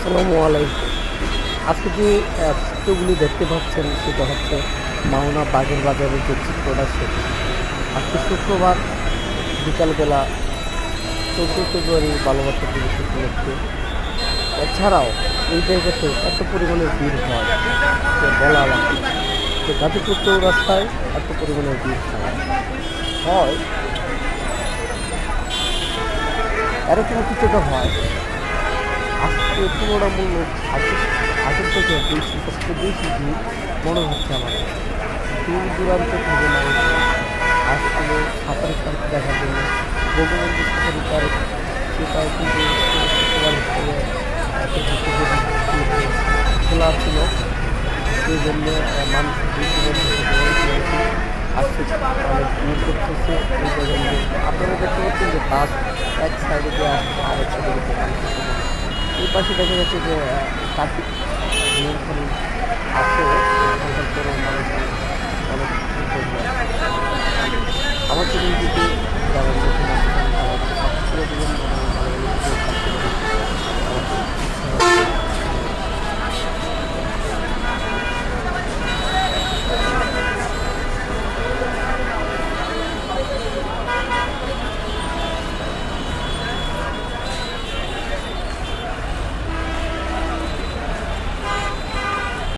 আসসালামু আলাইকুম। আজকে যে চিত্রগুলি দেখতে পাচ্ছেন সেটা হচ্ছে মাওনা বাগের বাজারের যে চিত্রটা সেটা। আজকে শুক্রবার বিকালবেলা ১৪ ফেব্রুয়ারি মানবতা দিবস উপলক্ষে। এছাড়াও এই জায়গাতে এত পরিমাণের ভিড় হয় যে বলা বাকি। যে গাজীপুর চৌরাস্তায় এত পরিমাণের ভিড় হয় এরকম কিছুটা হয়। আজকে তুলনামূলক আগের থেকে বেশি সবচেয়ে বেশি ভিড় মনে হচ্ছে আমার কাছে। দূর দূরান্ত থেকে মানুষ আসছিল সাঁতারি পার্ক দেখার জন্য। বঙ্গবন্ধু সাঁতারি পার্ক সেটাও কিন্তু শুক্রবার হিসেবে খোলা ছিল, সেই জন্য মানুষ দূর দূরান্ত থেকে আসছে, অনেক ভিড় করতেছে এই জায়গায়। আপনারা দেখতে পাচ্ছেন যে বাস এক সাইডে দিয়ে আসছে আর এক সাইডে দিয়ে আসছে। এই পাশে দেখা যাচ্ছে যে ট্রাফিক নিয়ন্ত্রণ আছে, এখানকার কোনো মানুষ